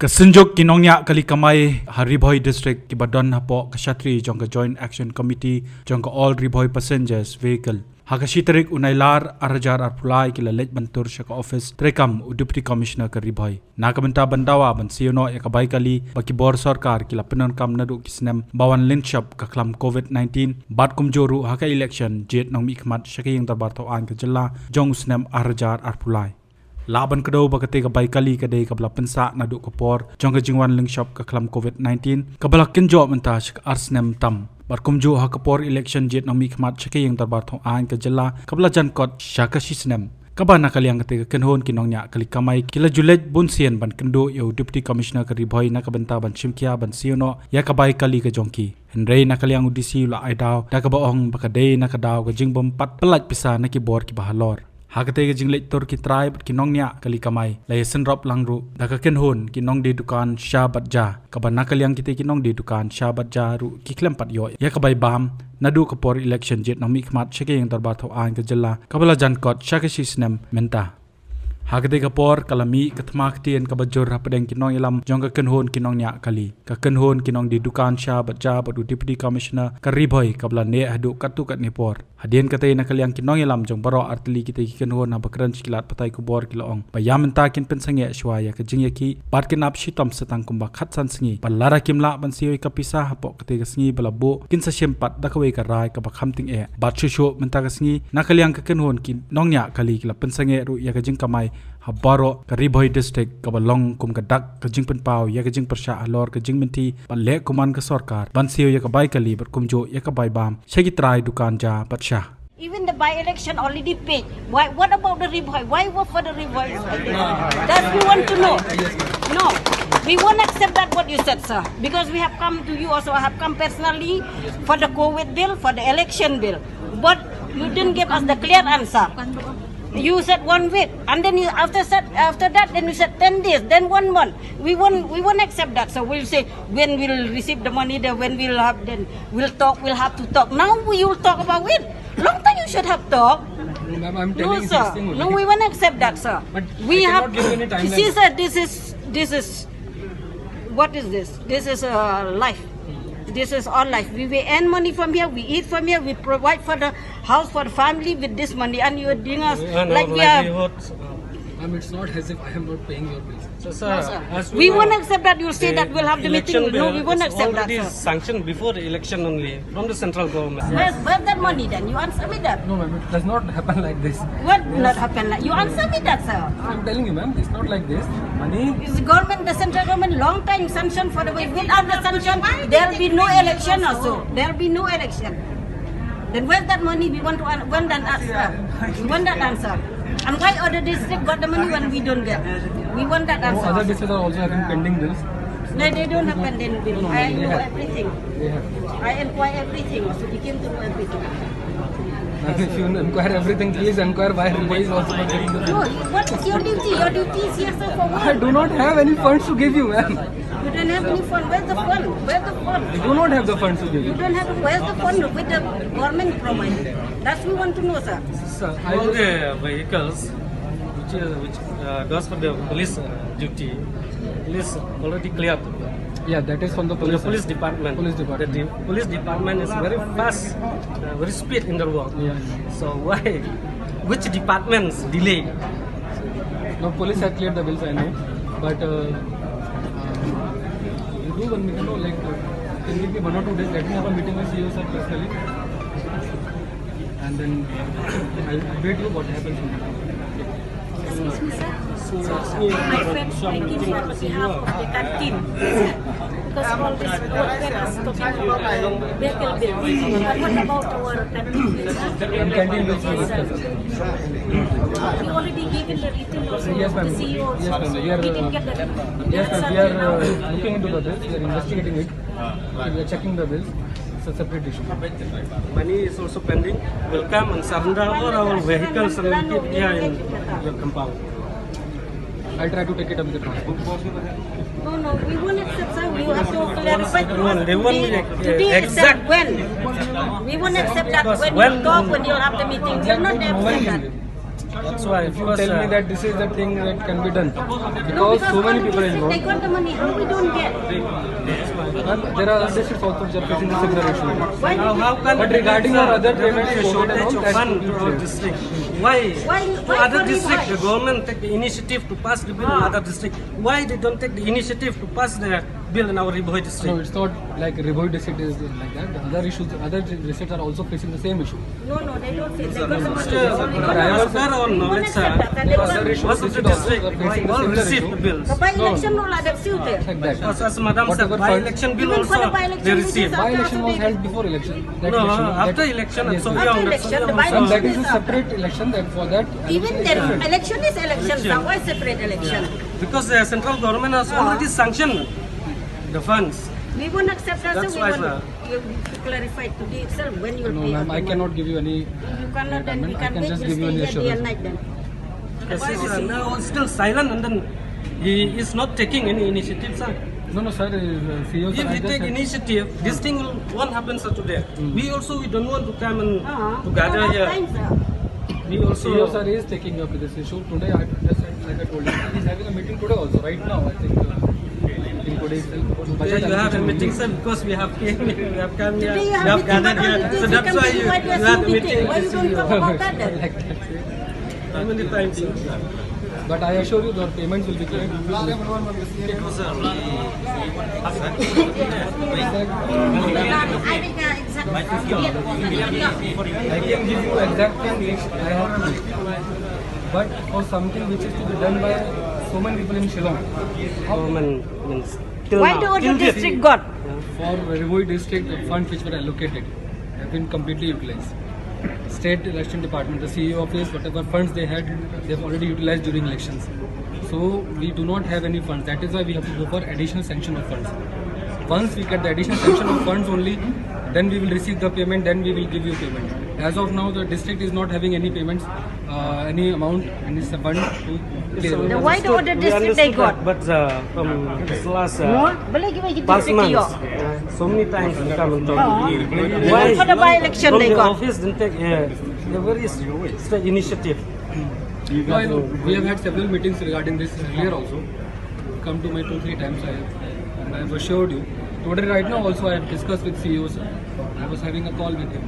Kasenjok kinongnya kali kamai Haribhoi district ki badon hapo kashatri jong ka joint action committee jong ka all Ribhoi passengers vehicle hakashi tarik unailar arajar arpulai ki lalej bantur shaka office trekam deputy commissioner ka Ribhoi nakamenta bandawa ban siono ya kabai kali baki bor Sorkar ki lapenon kam nadu kisnem bawan linshap ka Khlem covid-19 bat kumjoru haka election jet nong mikmat shaka yang tarbar an ka jilla jong usnem arajar arpulai Laban kedau bakate ka baikali kadai ka bala pensa na duk kapor jong ka jingwan lingshop ka Khlem covid-19 ka bala kenjo menta shik arsnem tam barkumjo ha kapor election jet na mikmat shike yang tarbar thong an ka jilla ka bala jankot shaka shisnem kabana kaliang kate ka kenhon kinongnya kali kamai kila julej bunsien ban kendo yo deputy commissioner ka Ribhoi na ka benta ban chimkia ban siono ya ka baikali ka jongki Henry na kaliang udisi la aidaw da ka baong bakadei na ka daw ka jingbom pat pelaj pisa na ki bor ki bahalor Hakate ke jinglek tor ki tribe ki nongnya kali kamai la yesen rop langru da ka kenhon ki nong di dukan syabat ja ka ban nakaliang kite ki nong di dukan syabat ja ru ki Khlem pat yo ya ka bai bam nadu ka por election jet nong mikmat sheke yang tarbar tho an ka jella ka bala jankot shakashi snem menta Hakate ka por kalami kathma ktien ka bajor rapdeng ki nong ilam jong ka kenhon ki nongnya kali ka kenhon ki nong di dukan syabat ja badu deputy commissioner ka Ribhoi ka bala ne hadu katu kat ni por Hadien kata na kaliang kinong ilam jong baro artili kita kikenho na bakran kilat patai kubor kilaong bayam takin pensange shwaya ka jingyaki bat kinap shitom setang kumba khatsan singi palara kimla ban sioi ka Pisa hapo kate ka singi balabo kin sa shempat dakawe ka rai ka bakhamting e bat shusho menta ka singi na kaliang ka kenhon kin nongnya kali kila pensange ru ya ka jingkamai habaro ka Ribhoi district ka balong kum ka dak ka jingpen pau ya ka jing persha alor ka jingmenti palle kuman ka Sorkar ban sioi ya ka bai kali ber kumjo ya ka bai bam shagi trai dukan ja bat Even the by-election already paid. Why? What about the Ribhoi? Why work for the Ribhoi? That we want to know. No, we won't accept that what you said, sir. Because we have come to you also. I have come personally for the COVID bill, for the election bill. But you didn't give us the clear answer. You said 1 week, and then you after that, then you said 10 days, then 1 month. We won't accept that. So we'll say when we'll receive the money, then when we'll have, then we'll talk. We'll have to talk. Now we will talk about it. Long time you should have talked. Ma'am, I'm telling No, sir. No, we won't accept that, sir. But we I have. cannot give you any timeline. See, sir, this is. What is this? This is life. This is our life. We earn money from here. We eat from here. We provide for the house for the family with this money, and you're doing us like we are. It's not as if I am not paying your bills. So, sir, We won't accept that. You'll say that we'll have the meeting. No, we won't accept that, already sir. sanctioned before the election only from the central government. Where's that money then? You answer me that. No, ma'am, it does not happen like this. What not happen? Like you answer me that, sir. I'm telling you, ma'am, it's not like this. Money. It's the government, the central government, long time sanction for the way. Without the sanction, there'll be no election also. There'll be no election. Then where's that money? We want to want that answer. We want that answer. And why other district got the money when we don't get? We want that answer. Other districts are also having pending bills. No, they don't have pending bill. I they know have. everything. They have. I inquire everything. So we came to know everything. And if you inquire everything, please inquire why Ribhoi is also not getting the No, bill. what is your duty? Your duty is here, sir, for I what? do not have any funds to give you, ma'am. You don't have any fund. Where's the fund? Where's the fund? I do not have the funds to give You you. don't have. Where's the fund with the government provided? That's we want to know, sir. Sir, I All just, the vehicles which goes for the police duty, police already cleared. yeah, that is from the The police. police department. Police department. The police department is very fast, very speed in their work. Yeah. So why? Which departments delay? No, police have cleared the bills, I know. But you do one meeting, like, can you give me 1 or 2 days? Let me have a meeting with you, sir, personally. And then I'll update you what happens. Excuse me, sir. My friend, I came here on behalf of the canteen. Because all this work us talking about vehicle bills. But what about our canteen bills? And canteen bills we discuss. We already given the written also Yes, to ma'am. the CEO. Yes, ma'am. We are, We didn't get the report. Yes, ma'am. We are looking into the bills. We are investigating it. We are checking the bills. It's a separate issue. Money is also pending. Will come and surrender all our vehicles and will keep here in your compound. I'll try to take it up with the transport. No, we won't accept, sir. We have to clarify to us They won't today, be today exact. exact when. We won't accept that when you talk, when you'll have the meeting. We'll not accept that. That's why If you tell me that this is the thing that can be done, because so many people are They involved, got the money. How we don't get? and there are other districts also which are facing the similar issue. Why? How can But regarding our other payments, a shortage of that fund should be to our clear. district? Why? Why To other for district, the revive? government take the initiative to pass the bill in other district. Why they don't take the initiative to pass the bill in our Ribhoi district? No, it's not like Ribhoi district is like that. The other issues, other districts are also facing the same issue. No, they don't say. They got the money. As per our knowledge, sir, Other issues most of the districts also district are facing the all similar receive issue. the bills. The by-election no like that suit. Like that. As Madam said, Whatever by funds- election bill Even for also the by-election, they which is receive. after By-election was the- held before election. That No, election, after that- election, yes, so yes. we After are election, the And by-election that is a is after. separate election. That for that. Even then, election is election. Now why separate election? because the central government has already sanctioned the funds. We won't accept that. That's So we why, want sir. you to clarify today itself when you will No, pay. ma'am, out I the cannot money. give you any. You cannot. Then we I can can wait. just We give you stay any here day and assurance. night then. Yes, yes, sir. Now still silent, and then he is not taking any initiative, sir. No, sir. CEO sir, If I we just take said- initiative, this thing won't happen, sir, today. We don't want to come and to No, gather last here. time, sir. We also CEO sir is taking up this issue today. I just said, like I told you, he's having a meeting today also. Right now, I think. I think today itself. today you have a meeting, sir, because we have came, we have come here, Today we you have have meeting, gathered but here. on So this that's why you why you have a meeting. meeting. Why you don't talk about that then? Like that. How many times, sir? But I assure you, your payments will be cleared. I think exactly. I can give you exact thing which I have to do. But for something which is to be done by so many people in Shillong, Government means till Why now, the till other this- district got? for Ribhoi district, the funds which were allocated have been completely utilized. State election department, the CEO office, whatever funds they had, they've already utilized during elections. So we do not have any funds. That is why we have to go for additional sanction of funds. Once we get the additional sanction of funds only, then we will receive the payment, then we will give you payment. As of now, the district is not having any payments, any amount, any fund to clear. The why the other We district they understood got? that, but from this last No, boleh give me past district months, yo. so many times we come and talk. Even for the by-election from they the got. office didn't take a very straight initiative. No, I know. We have had several meetings regarding this earlier also. Come to me 2-3 times. And I have assured you. Today, right now, also I have discussed with CEO sir. I was having a call with him,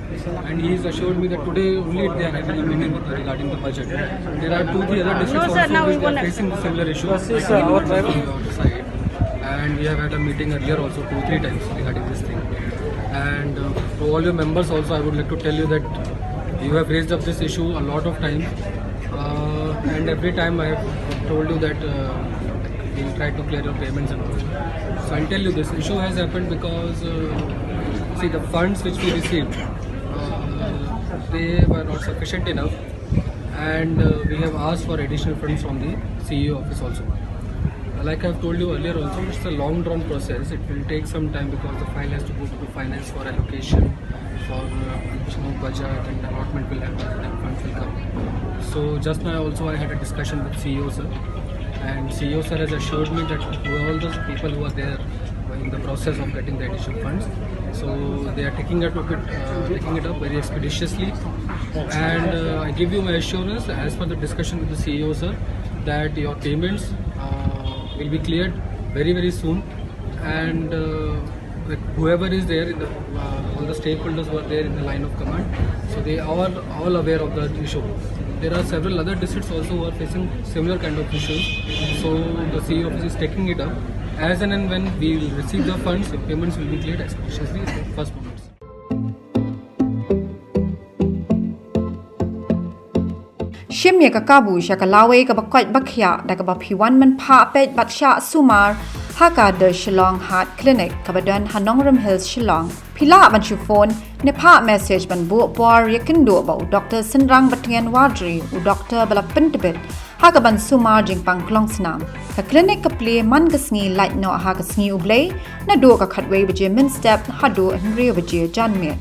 and he has assured me that today only they are having a meeting with regarding the budget. There are 2-3 other districts No, sir, now also we which they won't are facing the similar issue. Yes, yes, sir, our driver. Side. And we have had a meeting earlier also 2-3 times regarding this thing. And to all your members also, I would like to tell you that you have raised up this issue a lot of times. And every time I have told you that we will try to clear your payments and all. So I'll tell you this issue has happened because see the funds which we received they were not sufficient enough, and we have asked for additional funds from the CEO office also. Like I've told you earlier also, it's a long drawn process. It will take some time because the file has to go to finance for allocation, for budget and allotment will happen, and funds will come. So just now also I had a discussion with CEO sir, and CEO sir has assured me that all those people who are there in the process of getting the additional funds, so they are taking it up very expeditiously, and I give you my assurance as per the discussion with the CEO sir that your payments will be cleared very soon, and whoever is there in the all the stakeholders who are there in the line of command, so they are all aware of the issue. There are several other districts also who are facing similar kind of issues, so the CEO office is taking it up. As and when we will receive the funds, the payments will be cleared expeditiously in the first moments. Shimya ka kabu sya ka lawe ka bakwat bakhya da ka baphiwan man pha pet batsha sumar haka the Shillong Heart Clinic ka badan Hanongram Hills Shillong phila ban chu phone ne pha message ban bu por yakin do ba Dr. Sinrang Batngan Wadri u Dr. Balapintibit haka ban sumar jingpang klong snam ka clinic ka play man ka sngi light no ha ka sngi ublay na do ka khatway baje min step ha do henry baje janmet